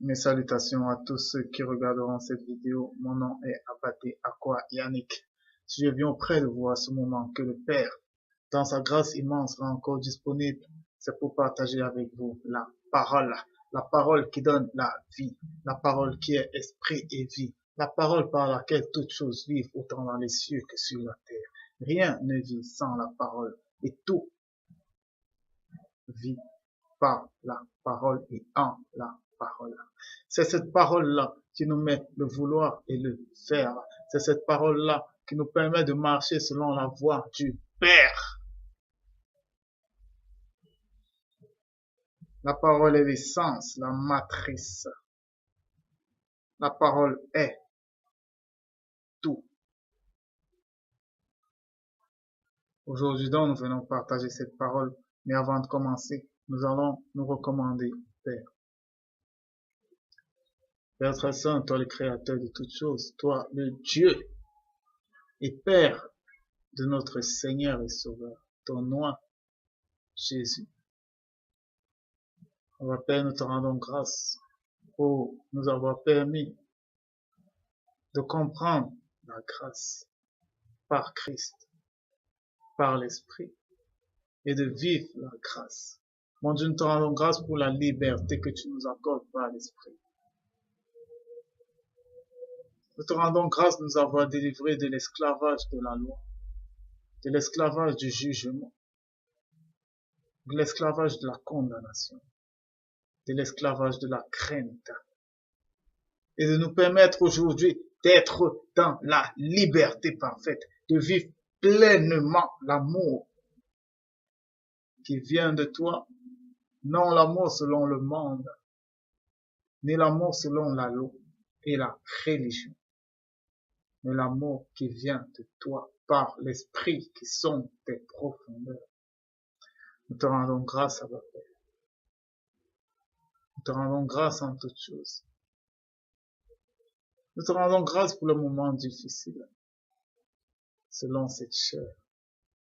Mes salutations à tous ceux qui regarderont cette vidéo. Mon nom est Abaté Akwa Yannick. Si je viens auprès de vous à ce moment que le Père, dans sa grâce immense, rend encore disponible, c'est pour partager avec vous la parole qui donne la vie, la parole qui est esprit et vie, la parole par laquelle toutes choses vivent autant dans les cieux que sur la terre. Rien ne vit sans la parole et tout vit par la parole et en la parole. C'est cette parole-là qui nous met le vouloir et le faire. C'est cette parole-là qui nous permet de marcher selon la voie du Père. La parole est l'essence, la matrice. La parole est tout. Aujourd'hui donc, nous venons partager cette parole, mais avant de commencer, nous allons nous recommander Père. Père très saint, toi le créateur de toutes choses, toi le Dieu et Père de notre Seigneur et Sauveur, ton nom, Jésus. Père, nous te rendons grâce pour nous avoir permis de comprendre la grâce par Christ, par l'Esprit, et de vivre la grâce. Mon Dieu, nous te rendons grâce pour la liberté que tu nous accordes par l'Esprit. Nous te rendons grâce de nous avoir délivrés de l'esclavage de la loi, de l'esclavage du jugement, de l'esclavage de la condamnation, de l'esclavage de la crainte, et de nous permettre aujourd'hui d'être dans la liberté parfaite, de vivre pleinement l'amour qui vient de toi, non l'amour selon le monde, ni l'amour selon la loi et la religion, mais l'amour qui vient de toi par l'esprit qui sont tes profondeurs. Nous te rendons grâce à la Père. Nous te rendons grâce en toutes choses. Nous te rendons grâce pour le moment difficile, selon cette chair.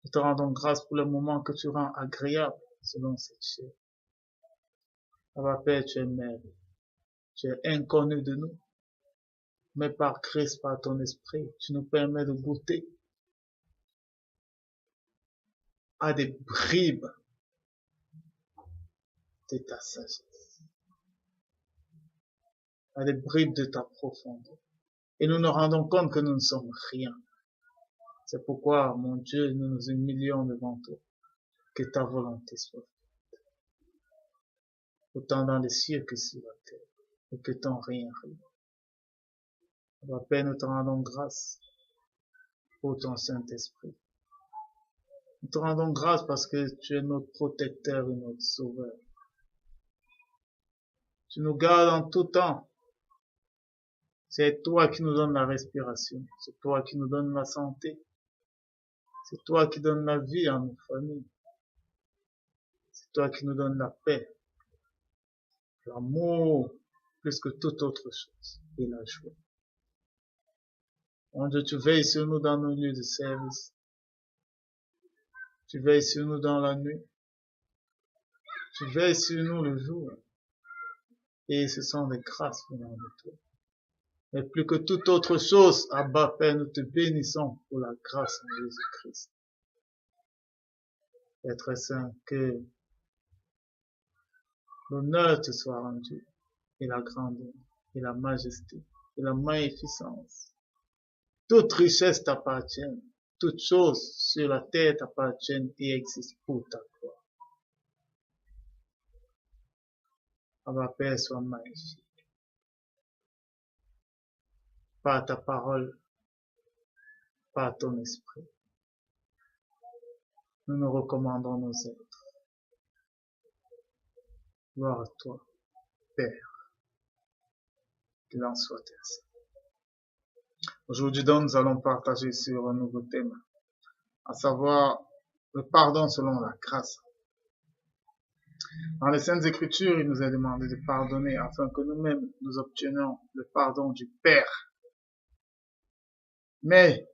Nous te rendons grâce pour le moment que tu rends agréable, selon cette chair. Abba Père, tu es maître. Tu es inconnu de nous. Mais par Christ, par ton esprit, tu nous permets de goûter à des bribes de ta sagesse, à des bribes de ta profondeur. Et nous nous rendons compte que nous ne sommes rien. C'est pourquoi, mon Dieu, nous nous humilions devant toi. Que ta volonté soit faite, autant dans les cieux que sur la terre, et que ton rien arrive. Père, nous te rendons grâce pour ton Saint-Esprit. Nous te rendons grâce parce que tu es notre protecteur et notre sauveur. Tu nous gardes en tout temps. C'est toi qui nous donnes la respiration. C'est toi qui nous donnes la santé. C'est toi qui donnes la vie à nos familles. C'est toi qui nous donnes la paix, l'amour, plus que toute autre chose, et la joie. Mon Dieu, tu veilles sur nous dans nos lieux de service. Tu veilles sur nous dans la nuit. Tu veilles sur nous le jour. Et ce sont des grâces venant de toi. Mais plus que toute autre chose, Abba Père, nous te bénissons pour la grâce en Jésus-Christ. Père très saint, que l'honneur te soit rendu, et la grandeur, et la majesté, et la magnificence. Toute richesse t'appartient, toutes choses sur la terre t'appartiennent et existent pour ta gloire. Abba Père, sois magnifique. Par ta parole, par ton esprit, nous nous recommandons nos êtres. Gloire à toi, Père, qu'il en soit ainsi. Aujourd'hui donc, nous allons partager sur un nouveau thème, à savoir le pardon selon la grâce. Dans les Saintes Écritures, il nous est demandé de pardonner afin que nous-mêmes nous obtenions le pardon du Père. Mais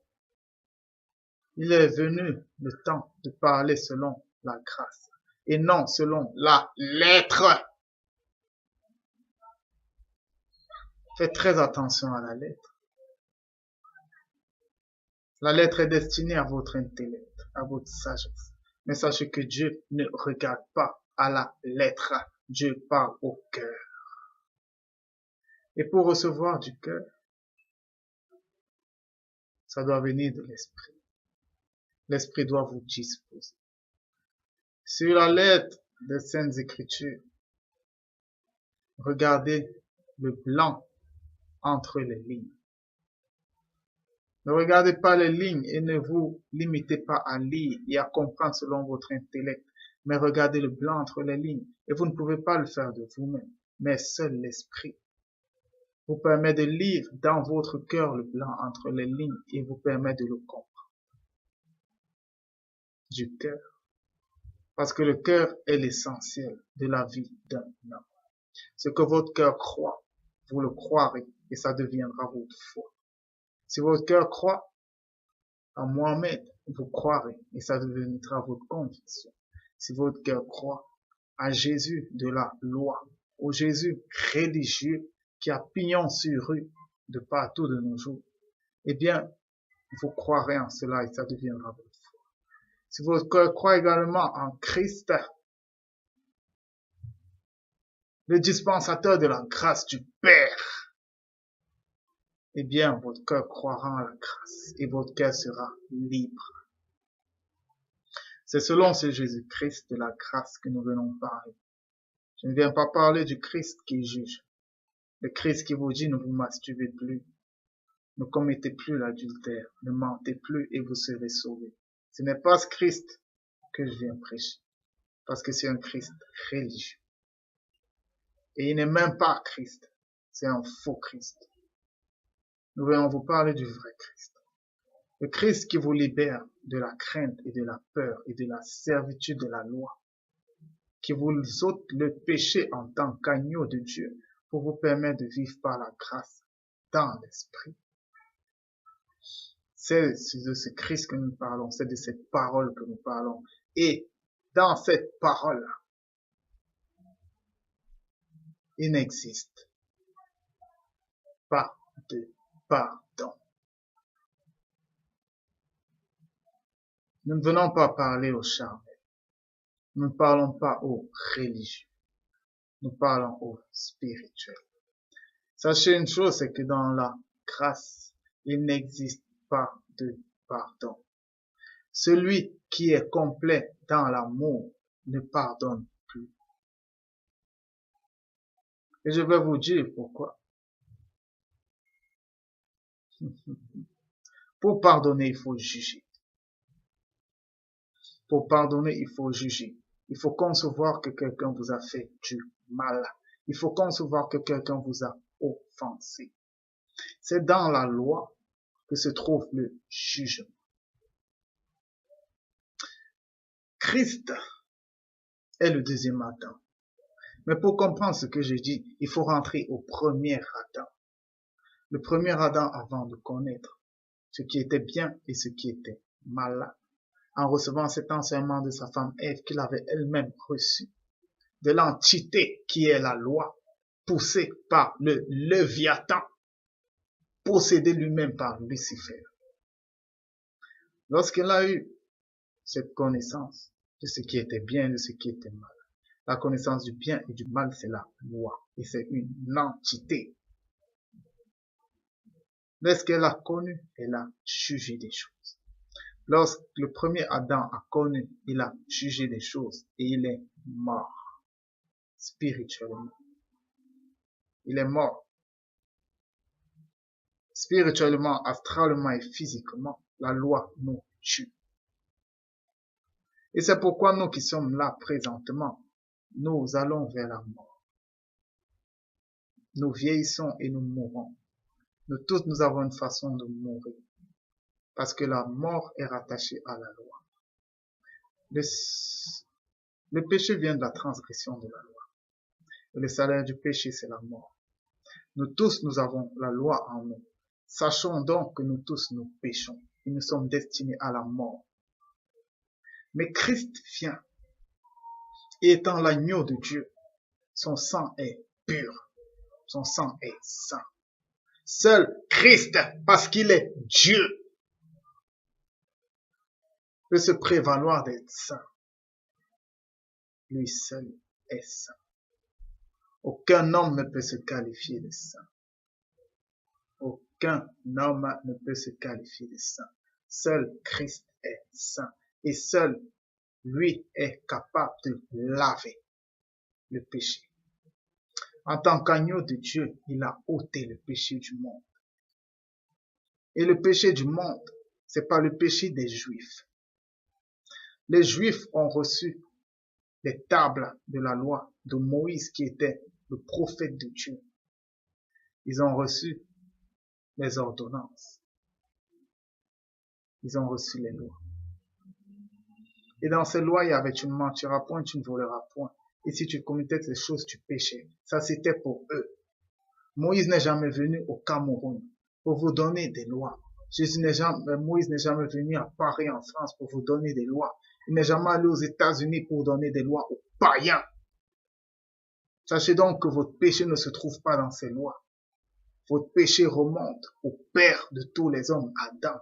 il est venu le temps de parler selon la grâce et non selon la lettre. Faites très attention à la lettre. La lettre est destinée à votre intellect, à votre sagesse. Mais sachez que Dieu ne regarde pas à la lettre. Dieu parle au cœur. Et pour recevoir du cœur, ça doit venir de l'esprit. L'esprit doit vous disposer. Sur la lettre des Saintes Écritures, regardez le blanc entre les lignes. Ne regardez pas les lignes et ne vous limitez pas à lire et à comprendre selon votre intellect, mais regardez le blanc entre les lignes. Et vous ne pouvez pas le faire de vous-même, mais seul l'esprit vous permet de lire dans votre cœur le blanc entre les lignes et vous permet de le comprendre. Du cœur. Parce que le cœur est l'essentiel de la vie d'un homme. Ce que votre cœur croit, vous le croirez et ça deviendra votre foi. Si votre cœur croit à Mohamed, vous croirez et ça deviendra votre conviction. Si votre cœur croit à Jésus de la loi, au Jésus religieux qui a pignon sur rue de partout de nos jours, eh bien, vous croirez en cela et ça deviendra votre foi. Si votre cœur croit également en Christ, le dispensateur de la grâce du Père, eh bien, votre cœur croira en la grâce et votre cœur sera libre. C'est selon ce Jésus-Christ de la grâce que nous venons parler. Je ne viens pas parler du Christ qui juge. Le Christ qui vous dit ne vous masturbez plus, ne commettez plus l'adultère, ne mentez plus et vous serez sauvés. Ce n'est pas ce Christ que je viens prêcher, parce que c'est un Christ religieux. Et il n'est même pas Christ, c'est un faux Christ. Nous venons vous parler du vrai Christ. Le Christ qui vous libère de la crainte et de la peur et de la servitude de la loi, qui vous ôte le péché en tant qu'agneau de Dieu pour vous permettre de vivre par la grâce dans l'esprit. C'est de ce Christ que nous parlons, c'est de cette parole que nous parlons. Et dans cette parole, il n'existe pas de pardon. Nous ne venons pas parler aux charnels. Nous ne parlons pas aux religieux. Nous parlons aux spirituels. Sachez une chose, c'est que dans la grâce, il n'existe pas de pardon. Celui qui est complet dans l'amour ne pardonne plus. Et je vais vous dire pourquoi. Pour pardonner, il faut juger. Pour pardonner, il faut juger. Il faut concevoir que quelqu'un vous a fait du mal. Il faut concevoir que quelqu'un vous a offensé. C'est dans la loi que se trouve le jugement. Christ est le deuxième Adam. Mais pour comprendre ce que je dis, il faut rentrer au premier Adam. Le premier Adam avant de connaître ce qui était bien et ce qui était mal. En recevant cet enseignement de sa femme Ève qu'il avait elle-même reçu, de l'entité qui est la loi, poussée par le Léviathan, possédé lui-même par Lucifer. Lorsqu'elle a eu cette connaissance de ce qui était bien et de ce qui était mal, la connaissance du bien et du mal, c'est la loi, et c'est une entité. Lorsqu'elle a connu, elle a jugé des choses. Lorsque le premier Adam a connu, il a jugé des choses et il est mort spirituellement. Il est mort spirituellement, astralement et physiquement. La loi nous tue. Et c'est pourquoi nous qui sommes là présentement, nous allons vers la mort. Nous vieillissons et nous mourons. Nous tous, nous avons une façon de mourir. Parce que la mort est rattachée à la loi. Le péché vient de la transgression de la loi. Et le salaire du péché, c'est la mort. Nous tous, nous avons la loi en nous. Sachons donc que nous tous, nous péchons. Et nous sommes destinés à la mort. Mais Christ vient. Et étant l'agneau de Dieu, son sang est pur. Son sang est saint. Seul Christ, parce qu'il est Dieu, peut se prévaloir d'être saint. Lui seul est saint. Aucun homme ne peut se qualifier de saint. Aucun homme ne peut se qualifier de saint. Seul Christ est saint. Et seul lui est capable de laver le péché. En tant qu'agneau de Dieu, il a ôté le péché du monde. Et le péché du monde, c'est pas le péché des Juifs. Les Juifs ont reçu les tables de la loi de Moïse qui était le prophète de Dieu. Ils ont reçu les ordonnances. Ils ont reçu les lois. Et dans ces lois, il y avait tu ne mentiras point, tu ne voleras point. Et si tu commettais ces choses, tu péchais. Ça, c'était pour eux. Moïse n'est jamais venu au Cameroun pour vous donner des lois. Moïse n'est jamais venu à Paris, en France, pour vous donner des lois. Il n'est jamais allé aux États-Unis pour donner des lois aux païens. Sachez donc que votre péché ne se trouve pas dans ces lois. Votre péché remonte au père de tous les hommes, Adam.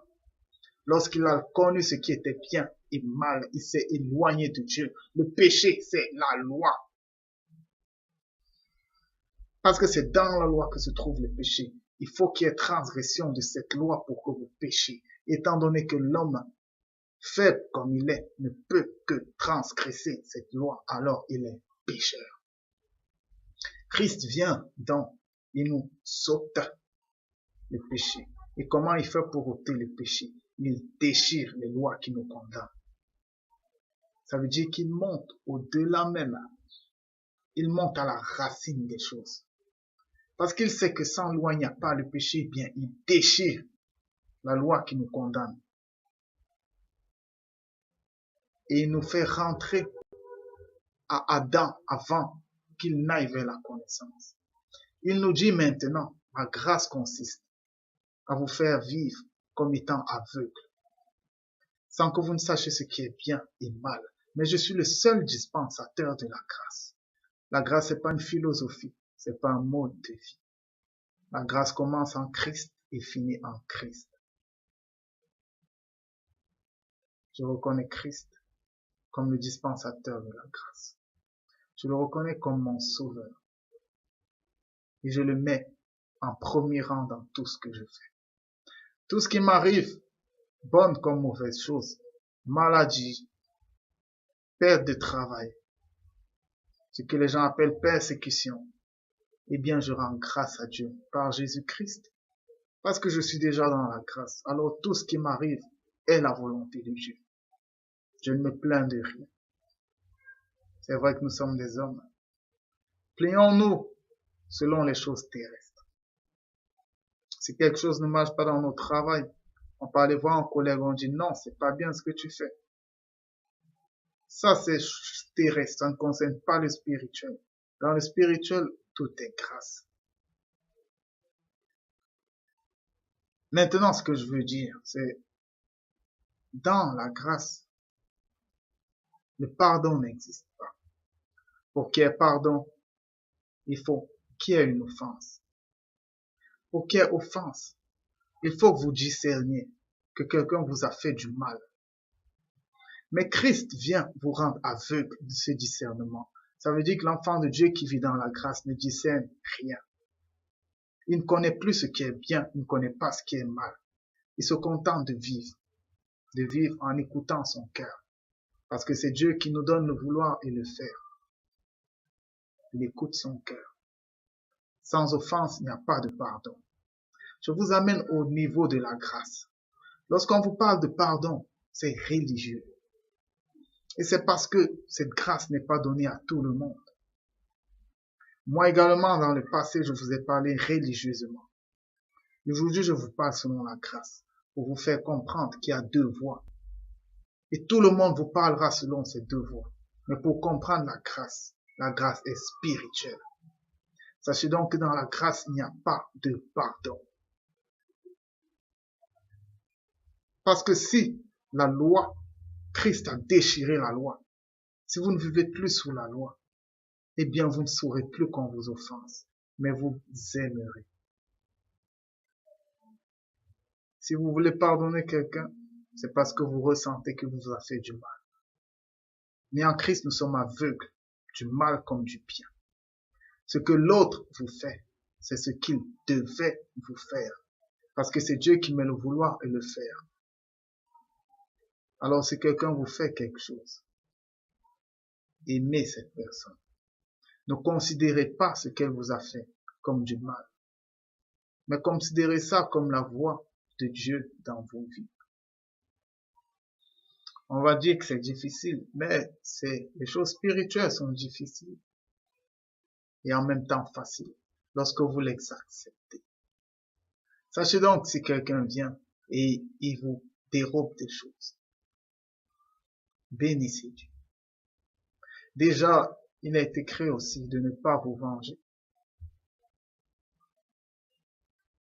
Lorsqu'il a connu ce qui était bien et mal, il s'est éloigné de Dieu. Le péché, c'est la loi. Parce que c'est dans la loi que se trouve le péché. Il faut qu'il y ait transgression de cette loi pour que vous péchiez. Étant donné que l'homme, faible comme il est, ne peut que transgresser cette loi, alors il est pécheur. Christ vient donc, il nous ôte le péché. Et comment il fait pour ôter le péché? Il déchire les lois qui nous condamnent. Ça veut dire qu'il monte au-delà même. Il monte à la racine des choses. Parce qu'il sait que sans loi, il n'y a pas le péché, bien, il déchire la loi qui nous condamne. Et il nous fait rentrer à Adam avant qu'il n'aille vers la connaissance. Il nous dit maintenant, ma grâce consiste à vous faire vivre comme étant aveugle, sans que vous ne sachiez ce qui est bien et mal. Mais je suis le seul dispensateur de la grâce. La grâce, c'est pas une philosophie, c'est pas un mode de vie. La grâce commence en Christ et finit en Christ. Je reconnais Christ comme le dispensateur de la grâce. Je le reconnais comme mon sauveur. Et je le mets en premier rang dans tout ce que je fais. Tout ce qui m'arrive, bonne comme mauvaise chose, maladie, perte de travail, ce que les gens appellent persécution, eh bien je rends grâce à Dieu par Jésus-Christ, parce que je suis déjà dans la grâce. Alors tout ce qui m'arrive est la volonté de Dieu. Je ne me plains de rien. C'est vrai que nous sommes des hommes. Plaignons-nous selon les choses terrestres. Si quelque chose ne marche pas dans notre travail, on peut aller voir un collègue, on dit non, c'est pas bien ce que tu fais. Ça, c'est terrestre, ça ne concerne pas le spirituel. Dans le spirituel, tout est grâce. Maintenant, ce que je veux dire, c'est dans la grâce, le pardon n'existe pas. Pour qu'il y ait pardon, il faut qu'il y ait une offense. Pour qu'il y ait offense, il faut que vous discerniez que quelqu'un vous a fait du mal. Mais Christ vient vous rendre aveugle de ce discernement. Ça veut dire que l'enfant de Dieu qui vit dans la grâce ne discerne rien. Il ne connaît plus ce qui est bien, il ne connaît pas ce qui est mal. Il se contente de vivre en écoutant son cœur. Parce que c'est Dieu qui nous donne le vouloir et le faire. Il écoute son cœur. Sans offense, il n'y a pas de pardon. Je vous amène au niveau de la grâce. Lorsqu'on vous parle de pardon, c'est religieux. Et c'est parce que cette grâce n'est pas donnée à tout le monde. Moi également, dans le passé, je vous ai parlé religieusement. Aujourd'hui, je vous parle selon la grâce, pour vous faire comprendre qu'il y a deux voies. Et tout le monde vous parlera selon ces deux voies. Mais pour comprendre la grâce est spirituelle. Sachez donc que dans la grâce, il n'y a pas de pardon. Parce que si la loi, Christ a déchiré la loi, si vous ne vivez plus sous la loi, eh bien vous ne saurez plus qu'on vous offense, mais vous aimerez. Si vous voulez pardonner quelqu'un, c'est parce que vous ressentez qu'il vous a fait du mal. Mais en Christ, nous sommes aveugles, du mal comme du bien. Ce que l'autre vous fait, c'est ce qu'il devait vous faire. Parce que c'est Dieu qui met le vouloir et le faire. Alors si quelqu'un vous fait quelque chose, aimez cette personne. Ne considérez pas ce qu'elle vous a fait comme du mal, mais considérez ça comme la voix de Dieu dans vos vies. On va dire que c'est difficile, mais les choses spirituelles sont difficiles et en même temps faciles lorsque vous les acceptez. Sachez donc si quelqu'un vient et il vous dérobe des choses, bénissez Dieu. Déjà, il a été écrit aussi de ne pas vous venger,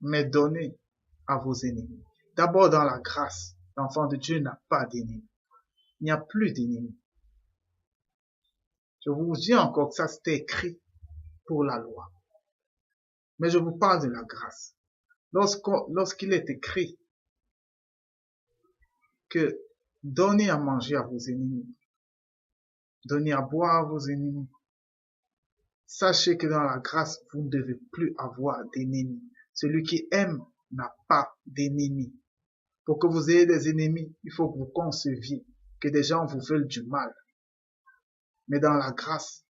mais donnez à vos ennemis. D'abord dans la grâce, l'enfant de Dieu n'a pas d'ennemis. Il n'y a plus d'ennemis. Je vous dis encore que ça c'était écrit pour la loi. Mais je vous parle de la grâce. Lorsqu'il est écrit que donnez à manger à vos ennemis, donnez à boire à vos ennemis, sachez que dans la grâce, vous ne devez plus avoir d'ennemis. Celui qui aime n'a pas d'ennemis. Pour que vous ayez des ennemis, il faut que vous conceviez que des gens vous veulent du mal. Mais dans la grâce,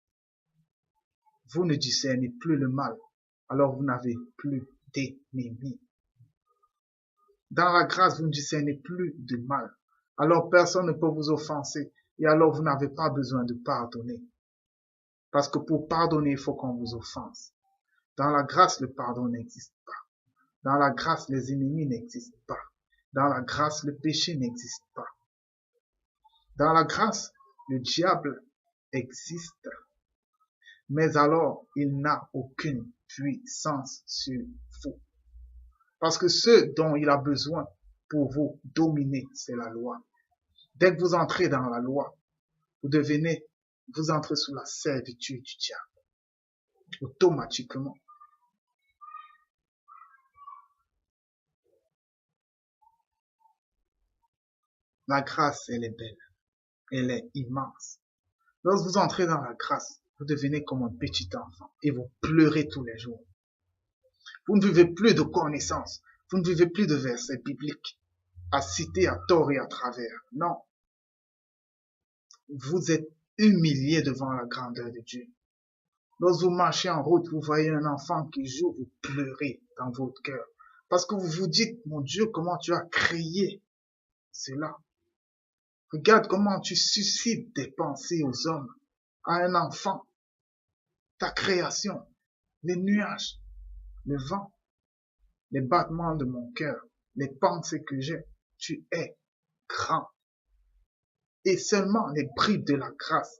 vous ne discernez plus le mal, alors vous n'avez plus d'ennemis. Dans la grâce, vous ne discernez plus de mal, alors personne ne peut vous offenser, et alors vous n'avez pas besoin de pardonner. Parce que pour pardonner, il faut qu'on vous offense. Dans la grâce, le pardon n'existe pas. Dans la grâce, les ennemis n'existent pas. Dans la grâce, le péché n'existe pas. Dans la grâce, le diable existe. Mais alors, il n'a aucune puissance sur vous. Parce que ce dont il a besoin pour vous dominer, c'est la loi. Dès que vous entrez dans la loi, vous entrez sous la servitude du diable. Automatiquement. La grâce, elle est belle. Elle est immense. Lorsque vous entrez dans la grâce, vous devenez comme un petit enfant et vous pleurez tous les jours. Vous ne vivez plus de connaissances. Vous ne vivez plus de versets bibliques à citer à tort et à travers. Non. Vous êtes humilié devant la grandeur de Dieu. Lorsque vous marchez en route, vous voyez un enfant qui joue, vous pleurez dans votre cœur. Parce que vous vous dites, mon Dieu, comment tu as créé cela. Regarde comment tu suscites des pensées aux hommes, à un enfant, ta création, les nuages, le vent, les battements de mon cœur, les pensées que j'ai. Tu es grand. Et seulement les bribes de la grâce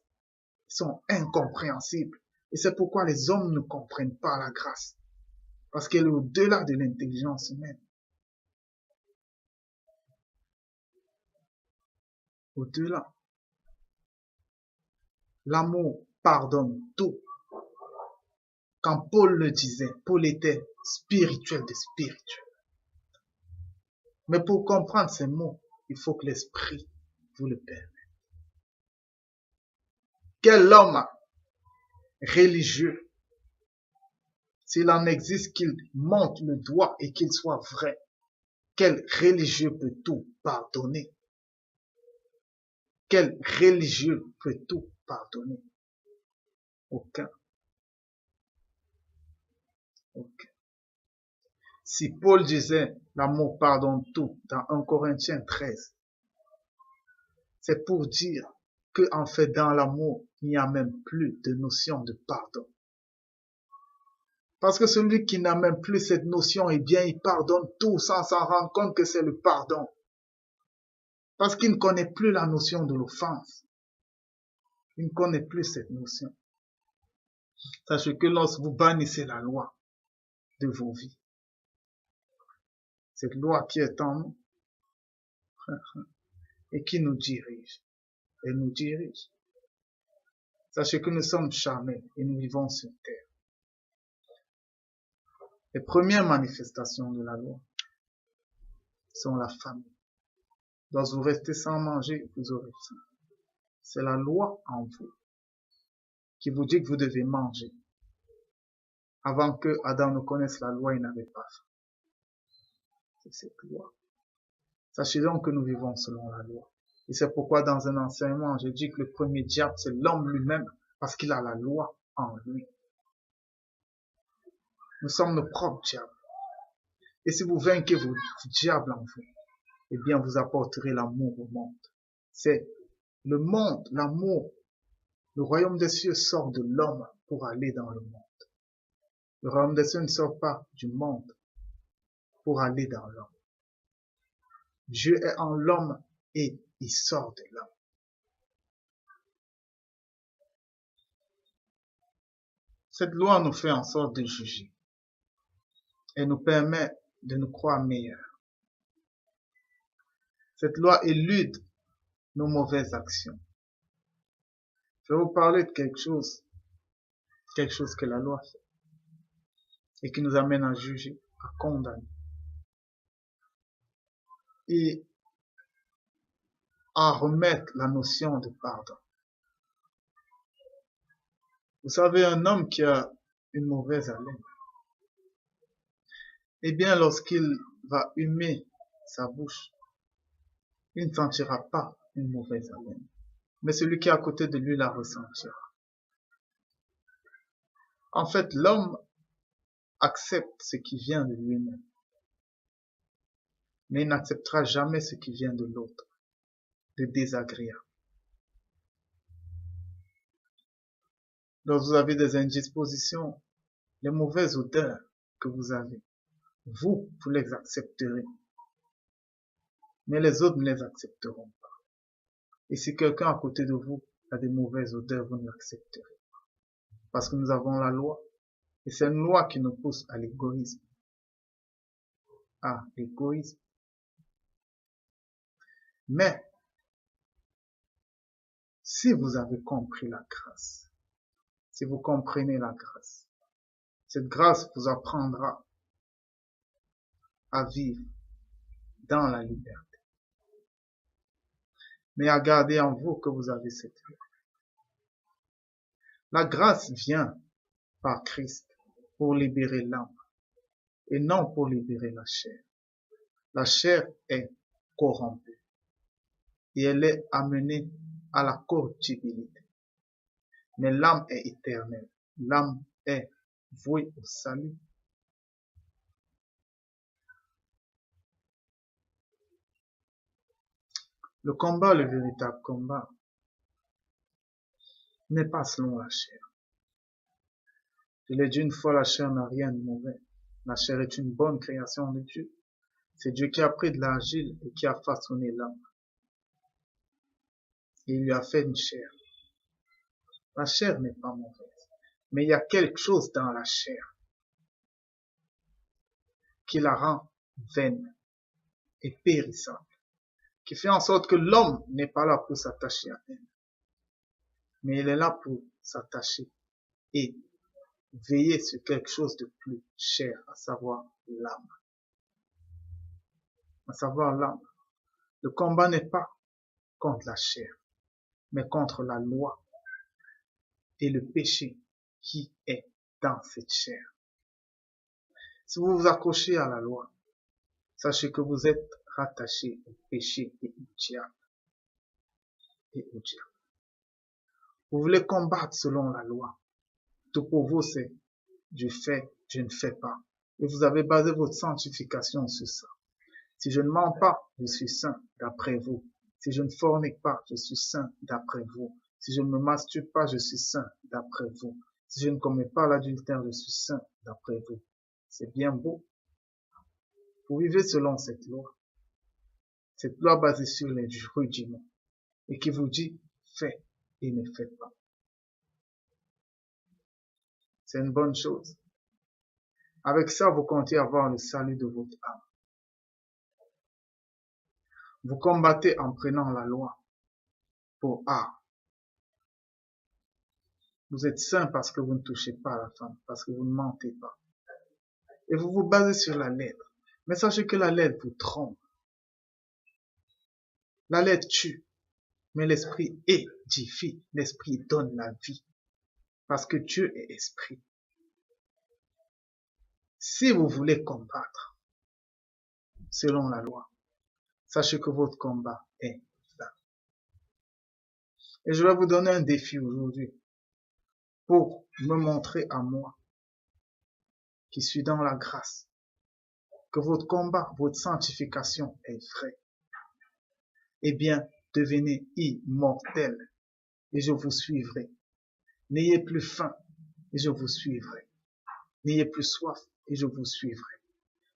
sont incompréhensibles. Et c'est pourquoi les hommes ne comprennent pas la grâce. Parce qu'elle est au-delà de l'intelligence humaine. Au-delà. L'amour pardonne tout. Quand Paul le disait, Paul était spirituel de spirituel. Mais pour comprendre ces mots, il faut que l'esprit vous le permette. Quel homme religieux, s'il en existe, qu'il monte le doigt et qu'il soit vrai, quel religieux peut tout pardonner? Quel religieux peut tout pardonner? Aucun. Aucun. Si Paul disait l'amour pardonne tout dans 1 Corinthiens 13, c'est pour dire que en fait dans l'amour, il n'y a même plus de notion de pardon. Parce que celui qui n'a même plus cette notion, eh bien, il pardonne tout sans s'en rendre compte que c'est le pardon. Parce qu'il ne connaît plus la notion de l'offense. Il ne connaît plus cette notion. Sachez que lorsque vous bannissez la loi de vos vies, cette loi qui est en nous et qui nous dirige, elle nous dirige. Sachez que nous sommes charnels et nous vivons sur terre. Les premières manifestations de la loi, sont la famille. Lorsque vous restez sans manger, vous aurez faim. C'est la loi en vous qui vous dit que vous devez manger. Avant que Adam ne connaisse la loi, il n'avait pas faim. C'est cette loi. Sachez donc que nous vivons selon la loi. Et c'est pourquoi dans un enseignement, je dis que le premier diable, c'est l'homme lui-même, parce qu'il a la loi en lui. Nous sommes nos propres diables. Et si vous vainquez vos diables en vous, eh bien vous apporterez l'amour au monde. C'est le monde, l'amour. Le royaume des cieux sort de l'homme pour aller dans le monde. Le royaume des cieux ne sort pas du monde pour aller dans l'homme. Dieu est en l'homme et il sort de l'homme. Cette loi nous fait en sorte de juger et nous permet de nous croire meilleurs. Cette loi élude nos mauvaises actions. Je vais vous parler de quelque chose que la loi fait et qui nous amène à juger, à condamner et à remettre la notion de pardon. Vous savez, un homme qui a une mauvaise haleine, eh bien, lorsqu'il va humer sa bouche, il ne sentira pas une mauvaise haleine. Mais celui qui est à côté de lui la ressentira. En fait, l'homme accepte ce qui vient de lui-même. Mais il n'acceptera jamais ce qui vient de l'autre, de désagréable. Lorsque vous avez des indispositions, les mauvaises odeurs que vous avez, vous les accepterez. Mais les autres ne les accepteront pas. Et si quelqu'un à côté de vous a des mauvaises odeurs, vous ne l'accepterez pas. Parce que nous avons la loi. Et c'est une loi qui nous pousse à l'égoïsme. À l'égoïsme. Mais, si vous avez compris la grâce, si vous comprenez la grâce, cette grâce vous apprendra à vivre dans la liberté. Mais à garder en vous que vous avez cette loi. La grâce vient par Christ pour libérer l'âme et non pour libérer la chair. La chair est corrompue et elle est amenée à la corruptibilité. Mais l'âme est éternelle. L'âme est vouée au salut. Le combat, le véritable combat, n'est pas selon la chair. Je l'ai dit une fois, la chair n'a rien de mauvais. La chair est une bonne création de Dieu. C'est Dieu qui a pris de l'argile et qui a façonné l'homme. Et il lui a fait une chair. La chair n'est pas mauvaise. Mais il y a quelque chose dans la chair qui la rend vaine et périssable, qui fait en sorte que l'homme n'est pas là pour s'attacher à elle, mais il est là pour s'attacher et veiller sur quelque chose de plus cher, à savoir l'âme. À savoir l'âme. Le combat n'est pas contre la chair, mais contre la loi et le péché qui est dans cette chair. Si vous vous accrochez à la loi, sachez que vous êtes rattaché au péché et au diable. Vous voulez combattre selon la loi. Tout pour vous, c'est je fais, je ne fais pas. Et vous avez basé votre sanctification sur ça. Si je ne mens pas, je suis saint d'après vous. Si je ne fornique pas, je suis saint d'après vous. Si je ne me masturbe pas, je suis saint d'après vous. Si je ne commets pas l'adultère, je suis saint d'après vous. C'est bien beau. Vous vivez selon cette loi. Cette loi basée sur les rudiments et qui vous dit fais et ne faites pas. C'est une bonne chose. Avec ça, vous comptez avoir le salut de votre âme. Vous combattez en prenant la loi pour vous êtes saint parce que vous ne touchez pas à la femme, parce que vous ne mentez pas. Et vous vous basez sur la lettre. Mais sachez que la lettre vous trompe. La lettre tue, mais l'esprit édifie, l'esprit donne la vie, parce que Dieu est esprit. Si vous voulez combattre selon la loi, sachez que votre combat est là. Et je vais vous donner un défi aujourd'hui pour me montrer à moi, qui suis dans la grâce, que votre combat, votre sanctification est vraie. Eh bien, devenez immortel et je vous suivrai. N'ayez plus faim et je vous suivrai. N'ayez plus soif et je vous suivrai.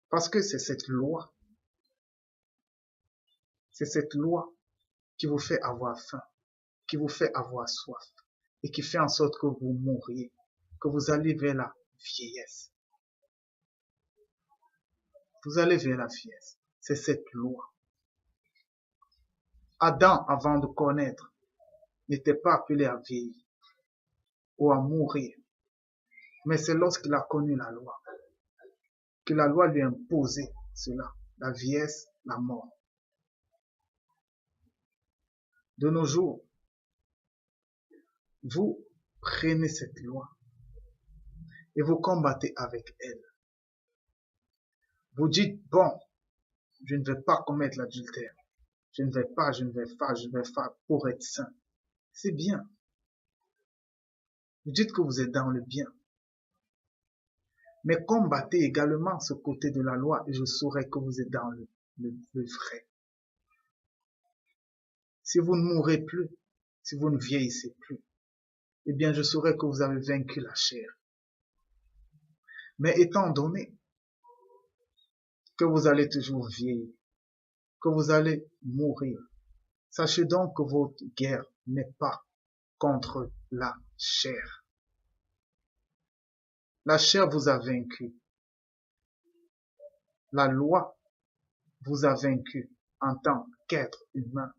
Parce que c'est cette loi qui vous fait avoir faim, qui vous fait avoir soif et qui fait en sorte que vous mouriez, que vous allez vers la vieillesse. Vous allez vers la vieillesse. C'est cette loi. Adam, avant de connaître, n'était pas appelé à vieillir ou à mourir. Mais c'est lorsqu'il a connu la loi que la loi lui a imposé cela, la vieillesse, la mort. De nos jours, vous prenez cette loi et vous combattez avec elle. Vous dites, bon, je ne vais pas commettre l'adultère. Je ne vais faire pour être saint. C'est bien. Vous dites que vous êtes dans le bien. Mais combattez également ce côté de la loi et je saurai que vous êtes dans le vrai. Si vous ne mourrez plus, si vous ne vieillissez plus, eh bien je saurai que vous avez vaincu la chair. Mais étant donné que vous allez toujours vieillir, que vous allez mourir, sachez donc que votre guerre n'est pas contre la chair. La chair vous a vaincu. La loi vous a vaincu en tant qu'être humain.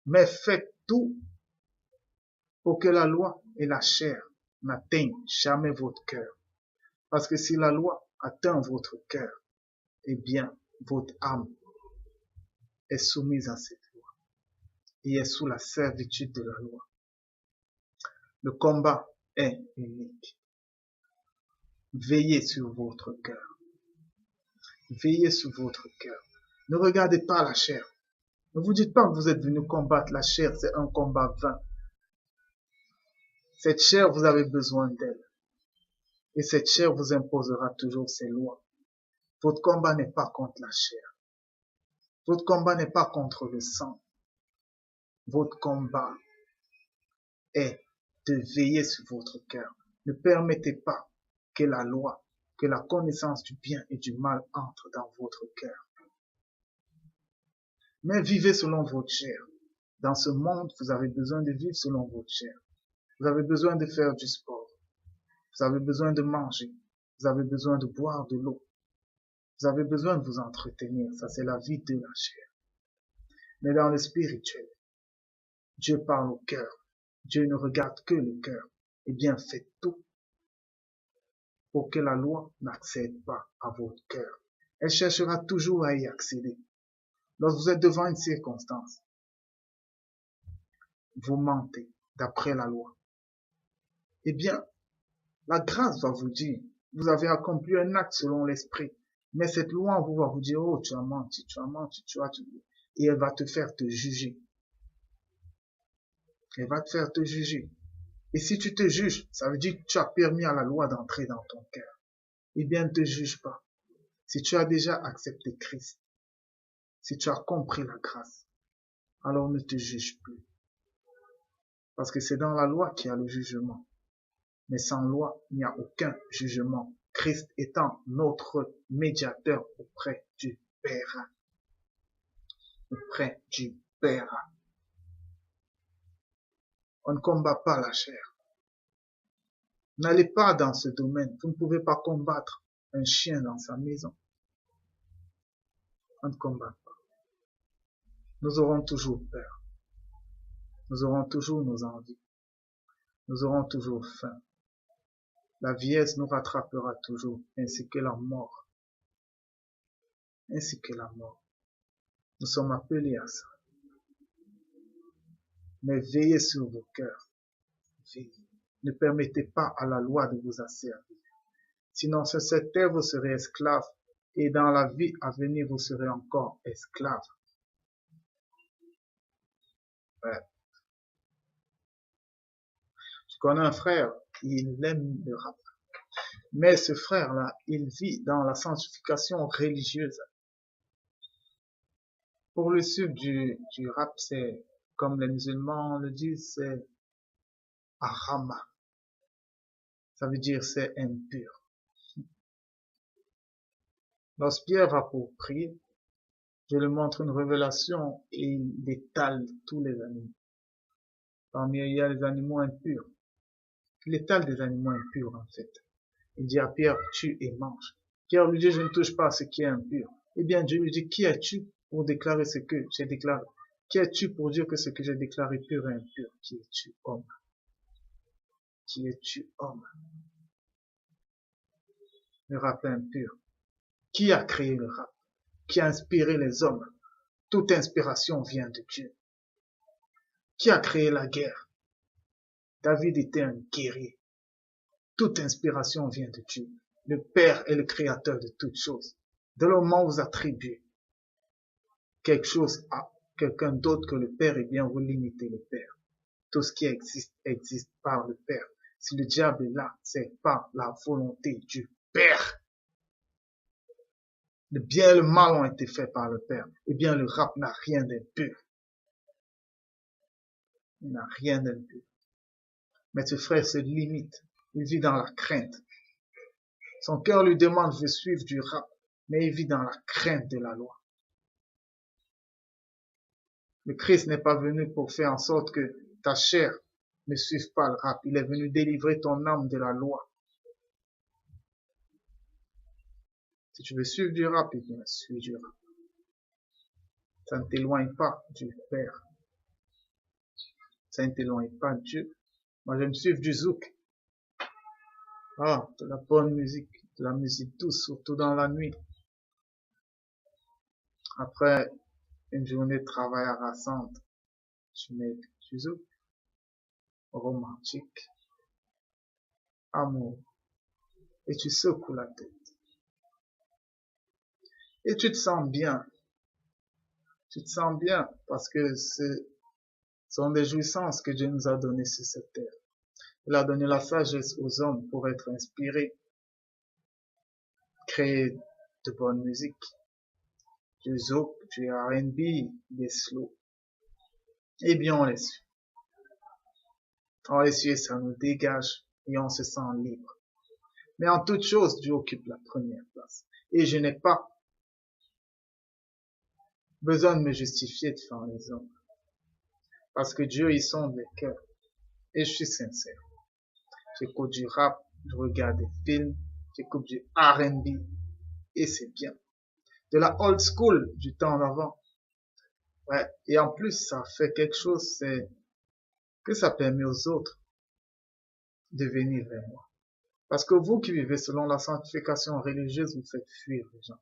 Mais faites tout pour que la loi et la chair n'atteignent jamais votre cœur. Parce que si la loi atteint votre cœur, eh bien, votre âme est soumise à cette loi et est sous la servitude de la loi. Le combat est unique. Veillez sur votre cœur. Veillez sur votre cœur. Ne regardez pas la chair. Ne vous dites pas que vous êtes venu combattre la chair, c'est un combat vain. Cette chair, vous avez besoin d'elle. Et cette chair vous imposera toujours ses lois. Votre combat n'est pas contre la chair. Votre combat n'est pas contre le sang. Votre combat est de veiller sur votre cœur. Ne permettez pas que la loi, que la connaissance du bien et du mal entre dans votre cœur. Mais vivez selon votre chair. Dans ce monde, vous avez besoin de vivre selon votre chair. Vous avez besoin de faire du sport. Vous avez besoin de manger. Vous avez besoin de boire de l'eau. Vous avez besoin de vous entretenir. Ça, c'est la vie de la chair. Mais dans le spirituel, Dieu parle au cœur. Dieu ne regarde que le cœur. Eh bien, faites tout pour que la loi n'accède pas à votre cœur. Elle cherchera toujours à y accéder. Lorsque vous êtes devant une circonstance, vous mentez d'après la loi. Eh bien, la grâce va vous dire, vous avez accompli un acte selon l'esprit. Mais cette loi en vous va vous dire, oh, tu as menti, et elle va te faire te juger. Elle va te faire te juger. Et si tu te juges, ça veut dire que tu as permis à la loi d'entrer dans ton cœur. Eh bien, ne te juge pas. Si tu as déjà accepté Christ, si tu as compris la grâce, alors ne te juge plus. Parce que c'est dans la loi qu'il y a le jugement. Mais sans loi, il n'y a aucun jugement. Christ étant notre médiateur auprès du Père. Auprès du Père. On ne combat pas la chair. N'allez pas dans ce domaine. Vous ne pouvez pas combattre un chien dans sa maison. On ne combat pas. Nous aurons toujours peur. Nous aurons toujours nos envies. Nous aurons toujours faim. La vieillesse nous rattrapera toujours, ainsi que la mort. Ainsi que la mort. Nous sommes appelés à ça. Mais veillez sur vos cœurs. Veillez. Ne permettez pas à la loi de vous asservir. Sinon, sur cette terre, vous serez esclaves, et dans la vie à venir, vous serez encore esclaves. Ouais. Je connais un frère, il aime le rap. Mais ce frère-là, il vit dans la sanctification religieuse. Pour le sud du rap, c'est, comme les musulmans le disent, c'est harama. Ça veut dire c'est impur. Lorsque Pierre va pour prier, je lui montre une révélation et il étale tous les animaux. Parmi eux, il y a les animaux impurs. Il étale des animaux impurs, en fait. Il dit à Pierre, tue et mange. Pierre lui dit, je ne touche pas à ce qui est impur. Eh bien, Dieu lui dit, qui es-tu pour déclarer ce que j'ai déclaré? Qui es-tu pour dire que ce que j'ai déclaré pur et impur? Qui es-tu, homme? Qui es-tu, homme? Le rap est impur. Qui a créé le rap? Qui a inspiré les hommes? Toute inspiration vient de Dieu. Qui a créé la guerre? David était un guerrier. Toute inspiration vient de Dieu. Le Père est le créateur de toutes choses. De le moment où vous attribuez quelque chose à quelqu'un d'autre que le Père, eh bien, vous limitez le Père. Tout ce qui existe, existe par le Père. Si le diable est là, c'est par la volonté du Père. Le bien et le mal ont été faits par le Père. Eh bien, le rap n'a rien d'impur. Il n'a rien d'impur. Mais ce frère se limite. Il vit dans la crainte. Son cœur lui demande de suivre du rap, mais il vit dans la crainte de la loi. Le Christ n'est pas venu pour faire en sorte que ta chair ne suive pas le rap. Il est venu délivrer ton âme de la loi. Si tu veux suivre du rap, eh bien, suis du rap. Ça ne t'éloigne pas du Père. Ça ne t'éloigne pas de Dieu. Moi, je me suis du zouk. Ah, de la bonne musique, de la musique douce, surtout dans la nuit. Après une journée de travail harassante, tu mets du zouk, romantique, amour, et tu secoues la tête. Et tu te sens bien. Tu te sens bien parce que ce sont des jouissances que Dieu nous a données sur cette terre. Il a donné la sagesse aux hommes pour être inspirés, créer de bonne musique, du zouk, du R&B, des slow. Eh bien, on les suit. On les suit et ça nous dégage et on se sent libre. Mais en toute chose, Dieu occupe la première place. Et je n'ai pas besoin de me justifier devant les hommes. Parce que Dieu, il sonde les cœurs. Et je suis sincère. J'écoute du rap, je regarde des films, j'écoute du R&B. Et c'est bien. De la old school, du temps d'avant. Ouais. Et en plus, ça fait quelque chose, c'est que ça permet aux autres de venir vers moi. Parce que vous qui vivez selon la sanctification religieuse, vous faites fuir les gens.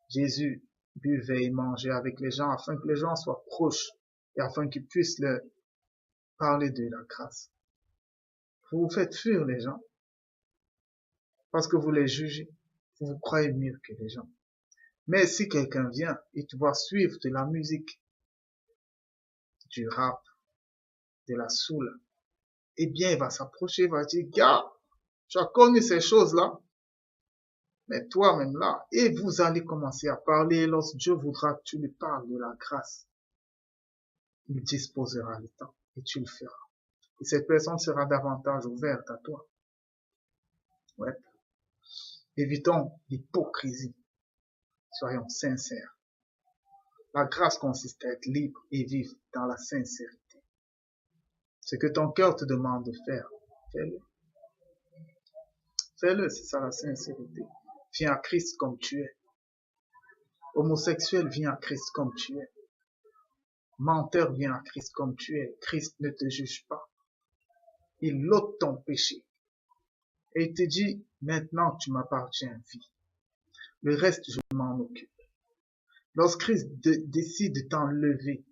Jésus buvait et mangeait avec les gens afin que les gens soient proches et afin qu'ils puissent leur parler de la grâce. Vous vous faites fuir les gens parce que vous les jugez. Vous vous croyez mieux que les gens. Mais si quelqu'un vient et tu vas suivre de la musique, du rap, de la soul, eh bien, il va s'approcher, il va dire, gars, tu as connu ces choses-là, mais toi-même là, et vous allez commencer à parler, lorsque Dieu voudra que tu lui parles de la grâce, il disposera le temps et tu le feras. Et cette personne sera davantage ouverte à toi. Ouais. Évitons l'hypocrisie. Soyons sincères. La grâce consiste à être libre et vivre dans la sincérité. Ce que ton cœur te demande de faire, fais-le. Fais-le, c'est ça la sincérité. Viens à Christ comme tu es. Homosexuel, viens à Christ comme tu es. Menteur, viens à Christ comme tu es. Christ ne te juge pas. Il ôte ton péché. Et il te dit, maintenant tu m'appartiens, vie. Le reste, je m'en occupe. Lorsque Christ décide de t'enlever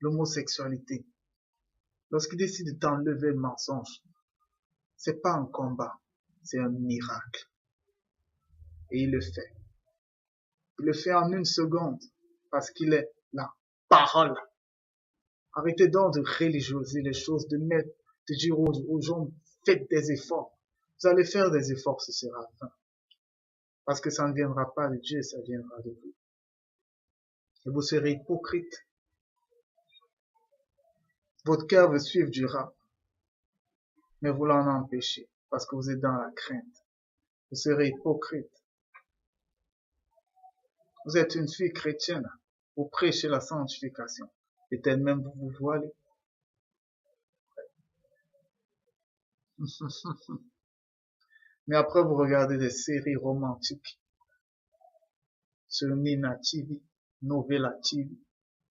l'homosexualité, Lorsqu'il décide de t'enlever le mensonge, c'est pas un combat, c'est un miracle. Et il le fait. Il le fait en une seconde, parce qu'il est la parole. Arrêtez donc de religiosiser les choses, de dire aux gens, faites des efforts. Vous allez faire des efforts, ce sera vain. Parce que ça ne viendra pas de Dieu, ça viendra de vous. Et vous serez hypocrite. Votre cœur veut suivre du rap, mais vous l'en empêchez, parce que vous êtes dans la crainte. Vous serez hypocrite. Vous êtes une fille chrétienne, vous prêchez la sanctification, et elle-même vous vous voilez. Mais après, vous regardez des séries romantiques sur Nina TV, Novella TV,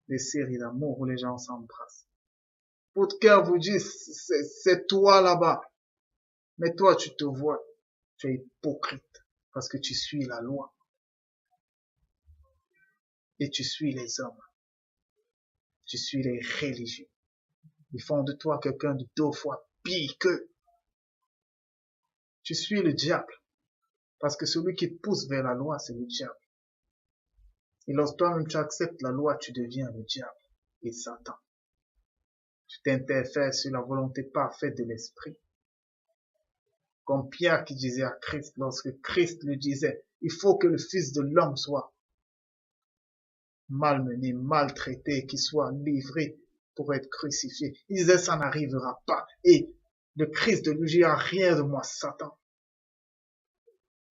des séries d'amour où les gens s'embrassent. Votre cœur vous dit, c'est toi là-bas. Mais toi, tu te vois, tu es hypocrite parce que tu suis la loi et tu suis les hommes, tu suis les religieux. Ils font de toi quelqu'un de 2 fois pire qu'eux. Tu suis le diable parce que celui qui te pousse vers la loi, c'est le diable. Et lorsque toi-même tu acceptes la loi, tu deviens le diable et Satan. Tu t'interfères sur la volonté parfaite de l'esprit. Comme Pierre qui disait à Christ, lorsque Christ lui disait, il faut que le Fils de l'homme soit malmené, maltraité, qu'il soit livré pour être crucifié. Il disait, ça n'arrivera pas. Et le Christ lui dit, rien de moi, Satan.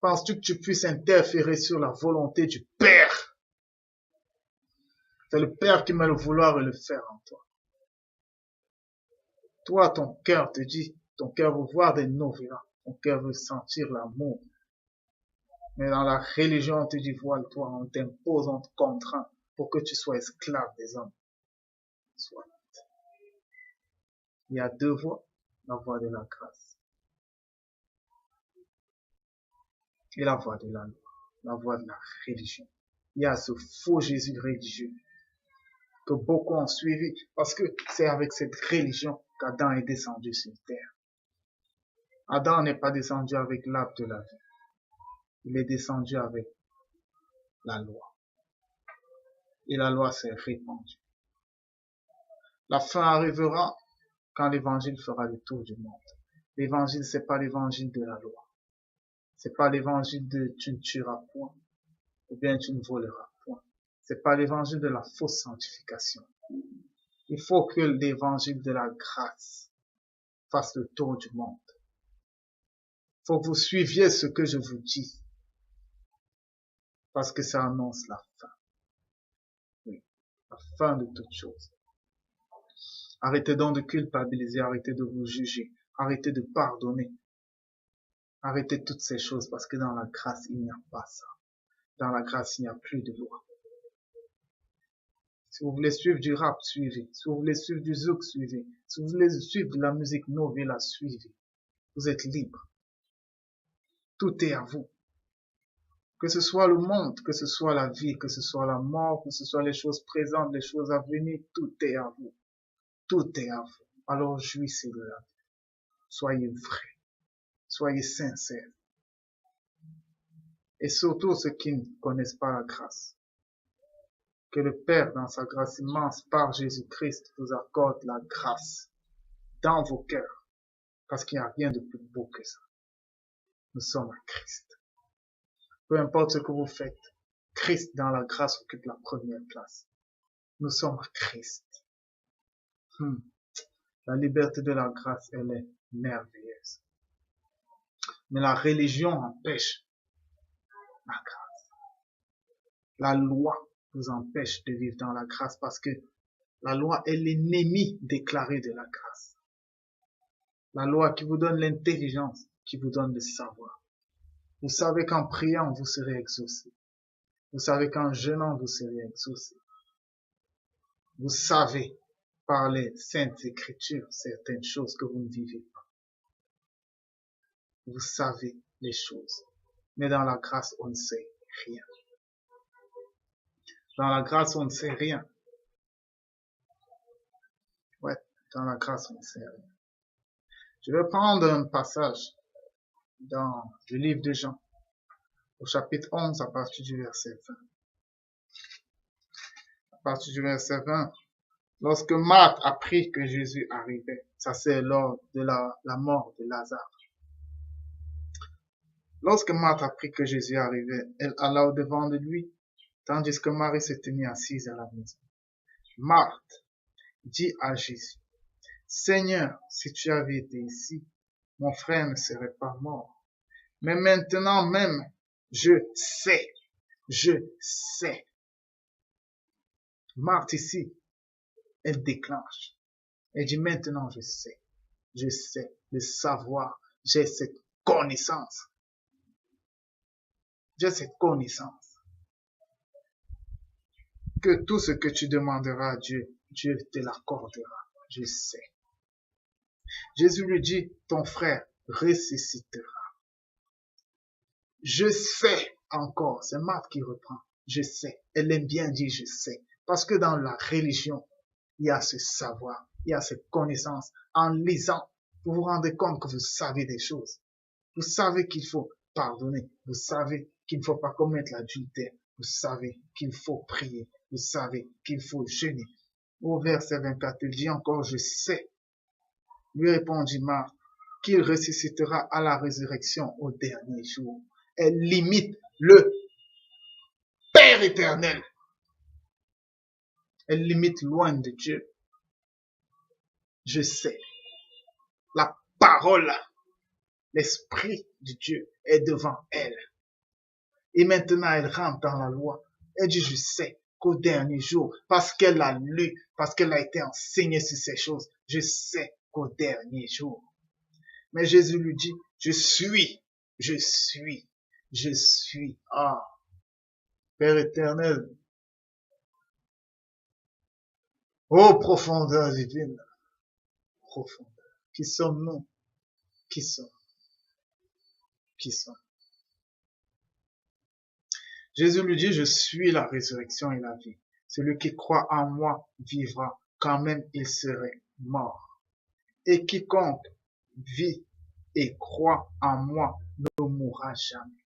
Penses-tu que tu puisses interférer sur la volonté du Père? C'est le Père qui met le vouloir et le faire en toi. Toi, ton cœur te dit, ton cœur veut voir des novellas, ton cœur veut sentir l'amour. Mais dans la religion, on te dit, voile-toi, on t'impose, on te contraint pour que tu sois esclave des hommes. Soit. Il y a 2 voies, la voie de la grâce et la voie de la loi, la voie de la religion. Il y a ce faux Jésus religieux que beaucoup ont suivi parce que c'est avec cette religion qu'Adam est descendu sur terre. Adam n'est pas descendu avec l'arbre de la vie. Il est descendu avec la loi. Et la loi s'est répandue. La fin arrivera quand l'évangile fera le tour du monde. L'évangile, c'est pas l'évangile de la loi. C'est pas l'évangile de tu ne tueras point, ou bien tu ne voleras point. C'est pas l'évangile de la fausse sanctification. Il faut que l'évangile de la grâce fasse le tour du monde. Il faut que vous suiviez ce que je vous dis, parce que ça annonce la fin. Oui, la fin de toute chose. Arrêtez donc de culpabiliser, arrêtez de vous juger, arrêtez de pardonner. Arrêtez toutes ces choses parce que dans la grâce, il n'y a pas ça. Dans la grâce, il n'y a plus de loi. Si vous voulez suivre du rap, suivez. Si vous voulez suivre du zouk, suivez. Si vous voulez suivre de la musique novella, suivez. Vous êtes libre. Tout est à vous. Que ce soit le monde, que ce soit la vie, que ce soit la mort, que ce soit les choses présentes, les choses à venir, tout est à vous. Tout est à vous. Alors jouissez de la vie. Soyez vrais. Soyez sincères. Et surtout ceux qui ne connaissent pas la grâce. Que le Père, dans sa grâce immense, par Jésus-Christ, vous accorde la grâce dans vos cœurs. Parce qu'il n'y a rien de plus beau que ça. Nous sommes à Christ. Peu importe ce que vous faites, Christ dans la grâce occupe la première place. Nous sommes à Christ. La liberté de la grâce, elle est merveilleuse. Mais la religion empêche la grâce. La loi vous empêche de vivre dans la grâce parce que la loi est l'ennemi déclaré de la grâce. La loi qui vous donne l'intelligence, qui vous donne le savoir. Vous savez qu'en priant, vous serez exaucé. Vous savez qu'en jeûnant, vous serez exaucé. Vous savez par les saintes écritures certaines choses que vous ne vivez pas. Vous savez les choses. Mais dans la grâce, on ne sait rien. Dans la grâce, on ne sait rien. Ouais. dans la grâce on ne sait rien. Je vais prendre un passage dans le livre de Jean, au chapitre 11, à partir du verset 20. À partir du verset 20, lorsque Marthe apprit que Jésus arrivait, ça c'est lors de la mort de Lazare. Lorsque Marthe apprit que Jésus arrivait, elle alla au-devant de lui, tandis que Marie se tenait assise à la maison. Marthe dit à Jésus, Seigneur, si tu avais été ici, mon frère ne serait pas mort. Mais maintenant même, je sais. Marthe ici, elle déclenche. Elle dit maintenant je sais, le savoir, j'ai cette connaissance. J'ai cette connaissance. Que tout ce que tu demanderas à Dieu, Dieu te l'accordera. Je sais. Jésus lui dit, ton frère ressuscitera. Je sais encore, c'est Marthe qui reprend. Je sais. Elle aime bien dire je sais. Parce que dans la religion, il y a ce savoir, il y a cette connaissance. En lisant, vous vous rendez compte que vous savez des choses. Vous savez qu'il faut pardonner. Vous savez qu'il ne faut pas commettre l'adultère. Vous savez qu'il faut prier. Vous savez qu'il faut jeûner. Au verset 24, il dit encore, je sais. Lui répondit Marthe, qu'il ressuscitera à la résurrection au dernier jour. Elle limite le Père éternel. Elle limite loin de Dieu. Je sais. La parole, l'Esprit de Dieu est devant elle. Et maintenant, elle rentre dans la loi. Elle dit, je sais qu'au dernier jour, parce qu'elle a lu, parce qu'elle a été enseignée sur ces choses, je sais qu'au dernier jour. Mais Jésus lui dit, je suis. Ah, Père éternel, ô profondeur divine, profondeur. Qui sommes-nous? Qui sommes? Jésus lui dit, je suis la résurrection et la vie. Celui qui croit en moi vivra, quand même il serait mort. Et quiconque vit et croit en moi ne mourra jamais.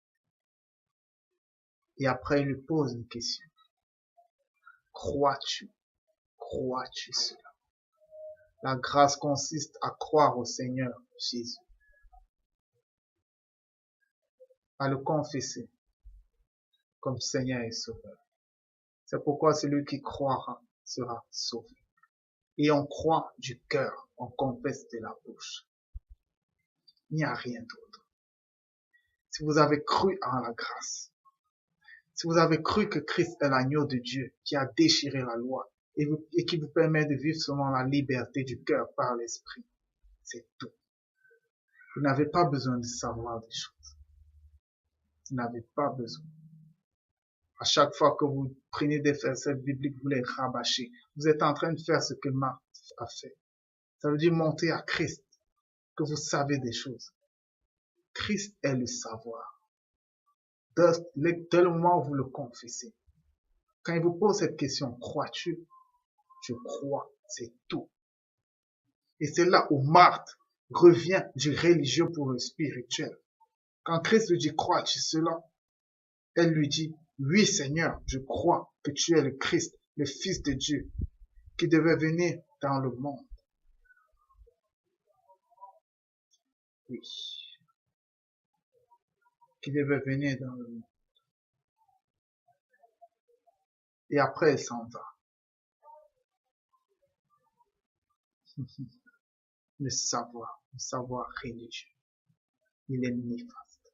Et après, il lui pose une question. Crois-tu cela? La grâce consiste à croire au Seigneur Jésus, à le confesser comme Seigneur et Sauveur. C'est pourquoi celui qui croira sera sauvé. Et on croit du cœur, on confesse de la bouche. Il n'y a rien d'autre. Si vous avez cru en la grâce, si vous avez cru que Christ est l'agneau de Dieu qui a déchiré la loi et qui vous permet de vivre selon la liberté du cœur par l'esprit, c'est tout. Vous n'avez pas besoin de savoir des choses. Vous n'avez pas besoin. À chaque fois que vous prenez des versets bibliques, vous les rabâchez. Vous êtes en train de faire ce que Marthe a fait. Ça veut dire monter à Christ, que vous savez des choses. Christ est le savoir. Dès le moment où vous le confessez, quand il vous pose cette question, crois-tu? Je crois, c'est tout. Et c'est là où Marthe revient du religieux pour le spirituel. Quand Christ lui dit, crois-tu cela? Elle lui dit, oui Seigneur, je crois que tu es le Christ, le Fils de Dieu, qui devait venir dans le monde. Oui. Qui devait venir dans le monde. Et après, elle s'en va. Le savoir religieux. Il est néfaste.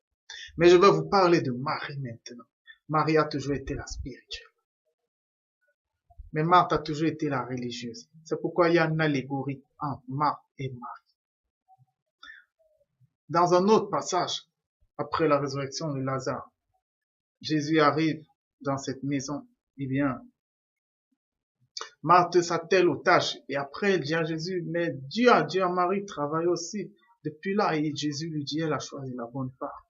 Mais je vais vous parler de Marie maintenant. Marie a toujours été la spirituelle. Mais Marthe a toujours été la religieuse. C'est pourquoi il y a une allégorie entre Marthe et Marie. Dans un autre passage, après la résurrection de Lazare, Jésus arrive dans cette maison. Eh bien, Marthe s'attelle aux tâches. Et après, elle dit à Jésus, mais Dieu a dit à Marie, travaille aussi. Depuis là, et Jésus lui dit, elle a choisi la bonne part.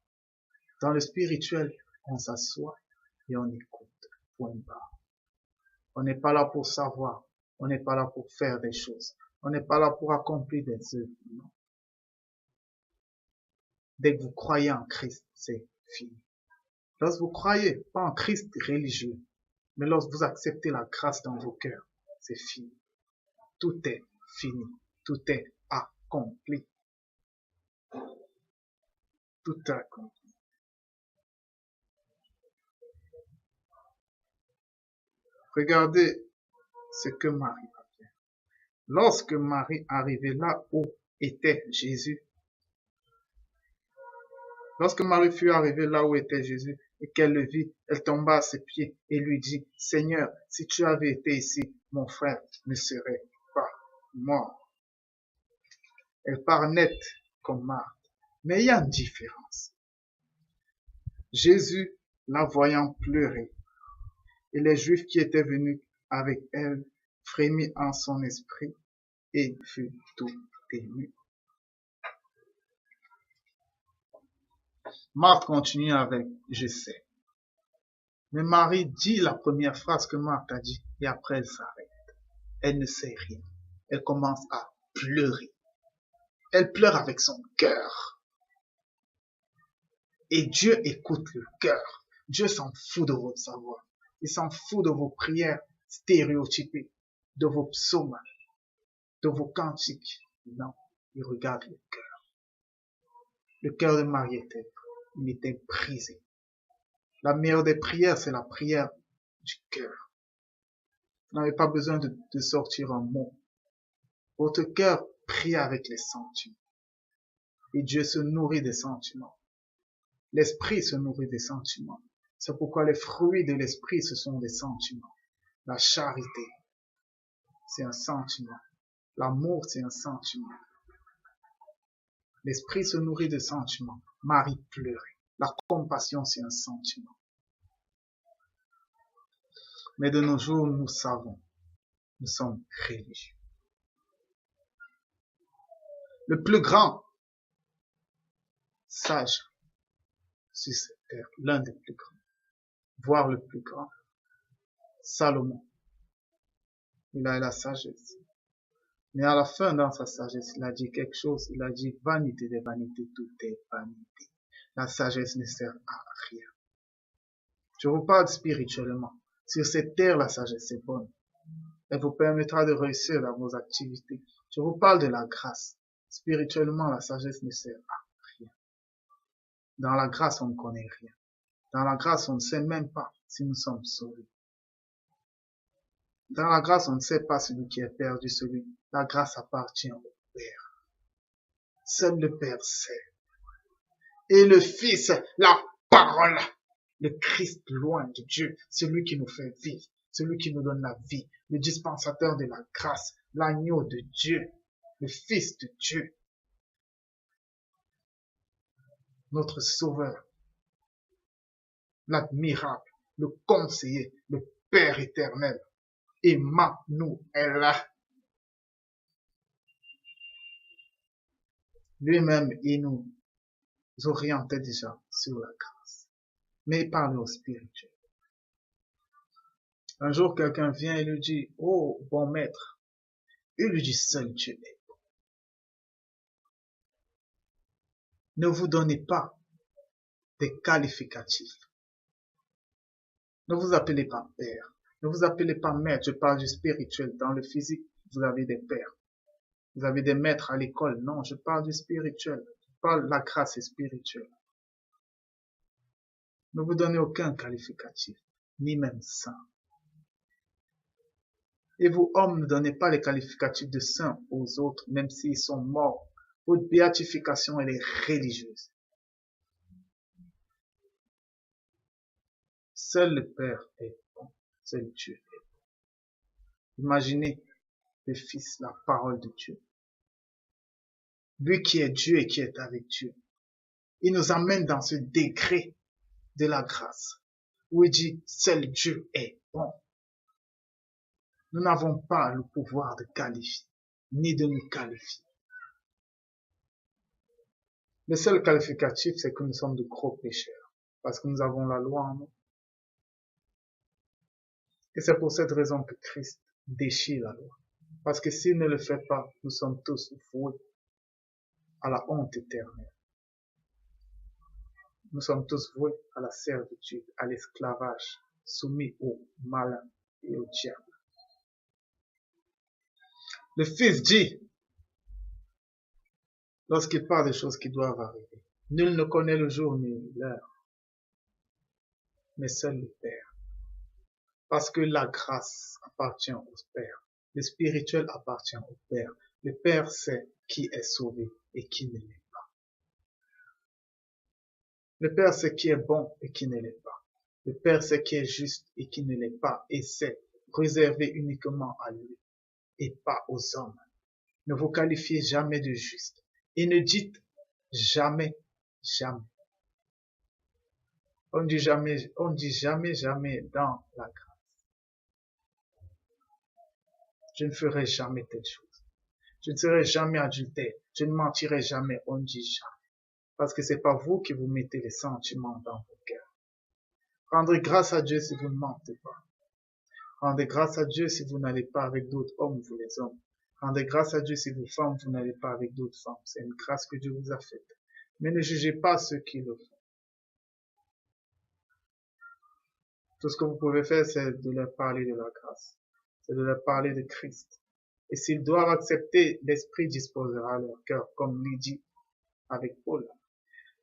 Dans le spirituel, on s'assoit et on écoute. Point barre. On n'est pas là pour savoir. On n'est pas là pour faire des choses. On n'est pas là pour accomplir des œuvres. Non. Dès que vous croyez en Christ, c'est fini. Lorsque vous croyez pas en Christ religieux, mais lorsque vous acceptez la grâce dans vos cœurs, c'est fini. Tout est fini. Tout est accompli. Tout est accompli. Regardez ce que Marie a fait. Lorsque Marie arrivait là où était Jésus, lorsque Marie fut arrivée là où était Jésus et qu'elle le vit, elle tomba à ses pieds et lui dit, Seigneur, si tu avais été ici, mon frère ne serait pas mort. Elle part nette comme Marthe. Mais il y a une différence. Jésus, la voyant pleurer, et les Juifs qui étaient venus avec elle frémit en son esprit et fut tout ému. Marthe continue avec « Je sais ». Mais Marie dit la première phrase que Marthe a dit et après elle s'arrête. Elle ne sait rien. Elle commence à pleurer. Elle pleure avec son cœur. Et Dieu écoute le cœur. Dieu s'en fout de votre savoir. Il s'en fout de vos prières stéréotypées, de vos psaumes, de vos cantiques. Non, il regarde le cœur. Le cœur de Marie était brisé. La meilleure des prières, c'est la prière du cœur. Vous n'avez pas besoin de sortir un mot. Votre cœur prie avec les sentiments. Et Dieu se nourrit des sentiments. L'esprit se nourrit des sentiments. C'est pourquoi les fruits de l'esprit, ce sont des sentiments. La charité, c'est un sentiment. L'amour, c'est un sentiment. L'esprit se nourrit de sentiments. Marie pleurait. La compassion, c'est un sentiment. Mais de nos jours, nous savons, nous sommes religieux. Le plus grand sage sur cette terre, l'un des plus grands, voire le plus grand, Salomon. Il a la sagesse. Mais à la fin, dans sa sagesse, il a dit quelque chose. Il a dit, vanité des vanités, tout est vanité. La sagesse ne sert à rien. Je vous parle spirituellement. Sur cette terre, la sagesse est bonne. Elle vous permettra de réussir dans vos activités. Je vous parle de la grâce. Spirituellement, la sagesse ne sert à rien. Dans la grâce, on ne connaît rien. Dans la grâce, on ne sait même pas si nous sommes sauvés. Dans la grâce, on ne sait pas celui qui est perdu, celui. La grâce appartient au Père. Seul le Père sait. Et le Fils, la parole, le Christ loin de Dieu, celui qui nous fait vivre, celui qui nous donne la vie, le dispensateur de la grâce, l'agneau de Dieu, le Fils de Dieu, notre Sauveur, l'admirable, le conseiller, le Père éternel, Emmanuel. Lui-même, il nous orientait déjà sur la grâce. Mais il parlait au spirituel. Un jour, quelqu'un vient et lui dit, oh, bon maître. Il lui dit, seul Dieu est bon. Ne vous donnez pas des qualificatifs. Ne vous appelez pas père. Ne vous appelez pas maître. Je parle du spirituel. Dans le physique, vous avez des pères. Vous avez des maîtres à l'école. Non, je parle du spirituel. Je parle de la grâce spirituelle. Ne vous donnez aucun qualificatif, ni même saint. Et vous, hommes, ne donnez pas les qualificatifs de saints aux autres, même s'ils sont morts. Votre béatification, elle est religieuse. Seul le Père est bon. Seul Dieu est bon. Imaginez le Fils, la parole de Dieu. Lui qui est Dieu et qui est avec Dieu. Il nous amène dans ce degré de la grâce, où il dit, seul Dieu est bon. Nous n'avons pas le pouvoir de qualifier, ni de nous qualifier. Le seul qualificatif, c'est que nous sommes de gros pécheurs, parce que nous avons la loi en nous. Et c'est pour cette raison que Christ déchire la loi. Parce que s'il ne le fait pas, nous sommes tous voués à la honte éternelle. Nous sommes tous voués à la servitude, à l'esclavage, soumis au malin et au diable. Le Fils dit, lorsqu'il parle des choses qui doivent arriver, nul ne connaît le jour ni l'heure, mais seul le Père. Parce que la grâce appartient au Père. Le spirituel appartient au Père. Le Père sait qui est sauvé et qui ne l'est pas. Le Père sait qui est bon et qui ne l'est pas. Le Père sait qui est juste et qui ne l'est pas et c'est réservé uniquement à lui et pas aux hommes. Ne vous qualifiez jamais de juste et ne dites jamais, jamais. On dit jamais dans la grâce. Je ne ferai jamais telle chose. Je ne serai jamais adultère. Je ne mentirai jamais. On dit jamais. Parce que c'est pas vous qui vous mettez les sentiments dans vos cœurs. Rendez grâce à Dieu si vous ne mentez pas. Rendez grâce à Dieu si vous n'allez pas avec d'autres hommes, vous les hommes. Rendez grâce à Dieu si vous femmes, vous n'allez pas avec d'autres femmes. C'est une grâce que Dieu vous a faite. Mais ne jugez pas ceux qui le font. Tout ce que vous pouvez faire, c'est de leur parler de la grâce. C'est de leur parler de Christ. Et s'ils doivent accepter, l'Esprit disposera leur cœur, comme lui dit avec Paul.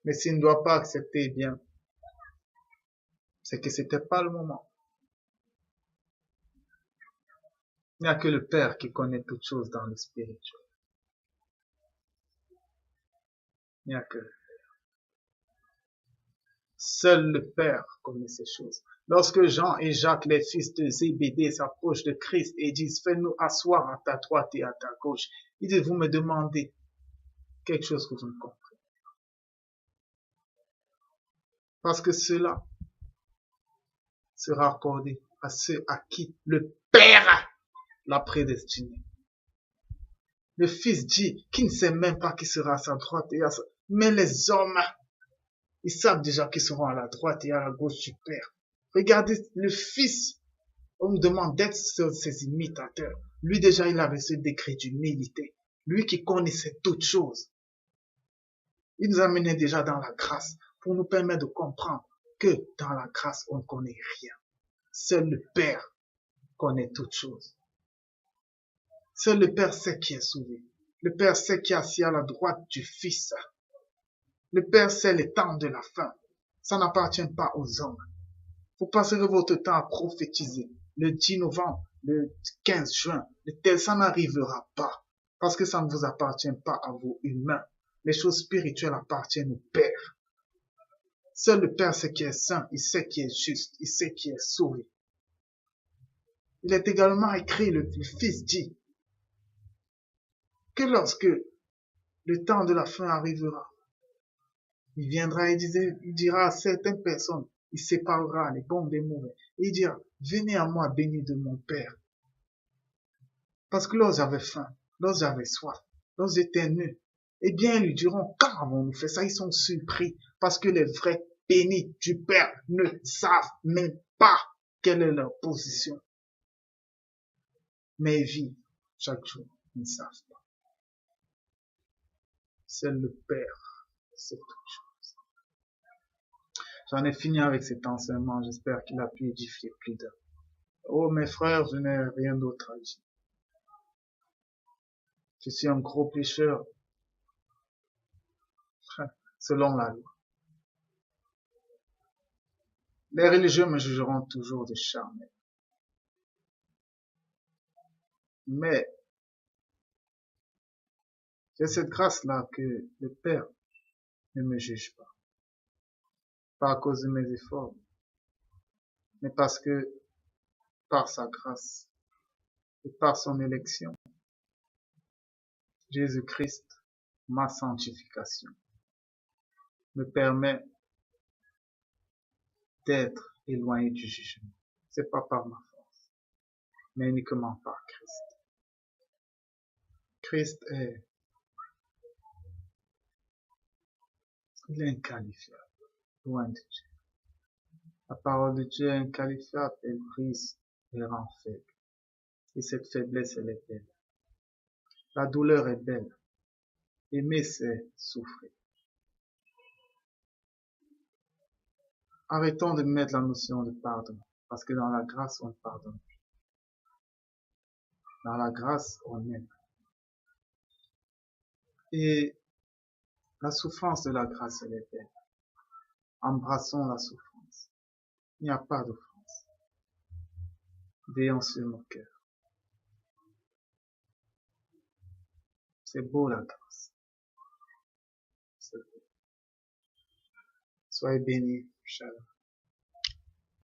Mais s'ils ne doivent pas accepter, eh bien, c'est que c'était pas le moment. Il n'y a que le Père qui connaît toutes choses dans le spirituel. Il n'y a que le Père. Seul le Père connaît ces choses. Lorsque Jean et Jacques, les fils de Zébédée, s'approchent de Christ et disent, fais-nous asseoir à ta droite et à ta gauche, ils disent, vous me demandez quelque chose que vous ne comprenez. Parce que cela sera accordé à ceux à qui le Père l'a prédestiné. Le Fils dit qu'il ne sait même pas qui sera à sa droite et à sa... Mais les hommes, ils savent déjà qu'ils seront à la droite et à la gauche du Père. Regardez le Fils. On nous demande d'être ses imitateurs. Lui déjà, il avait ce décret d'humilité. Lui qui connaissait toutes choses. Il nous amenait déjà dans la grâce pour nous permettre de comprendre que dans la grâce, on ne connaît rien. Seul le Père connaît toutes choses. Seul le Père sait qui est sauvé. Le Père sait qui est assis à la droite du Fils. Le Père sait les temps de la fin. Ça n'appartient pas aux hommes. Vous passerez votre temps à prophétiser. Le 10 novembre, le 15 juin, ça n'arrivera pas. Parce que ça ne vous appartient pas à vous humains. Les choses spirituelles appartiennent au Père. Seul le Père sait qui est saint, il sait qui est juste, il sait qui est sauvé. Il est également écrit, le Fils dit, que lorsque le temps de la fin arrivera, il viendra et il dira à certaines personnes, il séparera les bons des mauvais, et il dira, venez à moi bénis de mon Père. Parce que lorsque j'avais faim, lorsque j'avais soif, lorsque j'étais nu, eh bien, ils lui diront, quand avons-nous fait ça? Ils sont surpris, parce que les vrais bénis du Père ne savent même pas quelle est leur position. Mais ils vivent chaque jour, ils ne savent pas. C'est le Père, c'est toute chose. J'en ai fini avec cet enseignement, j'espère qu'il a pu édifier plus d'un. Oh mes frères, je n'ai rien d'autre à dire. Je suis un gros pécheur, selon la loi. Les religieux me jugeront toujours de charnel. Mais j'ai cette grâce-là que le Père ne me juge pas. Pas à cause de mes efforts, mais parce que par sa grâce et par son élection, Jésus-Christ, ma sanctification, me permet d'être éloigné du jugement. C'est pas par ma force, mais uniquement par Christ. Christ il est inqualifiable, loin de Dieu. La parole de Dieu est inqualifiable, elle brise les rangs faibles. Et cette faiblesse, elle est belle. La douleur est belle. Aimer, c'est souffrir. Arrêtons de mettre la notion de pardon, parce que dans la grâce, on pardonne. Dans la grâce, on aime. Et la souffrance de la grâce, elle est belle. Embrassons la souffrance. Il n'y a pas d'offense. Veillons sur nos cœurs. C'est beau la grâce. C'est beau. Soyez bénis, Shalom.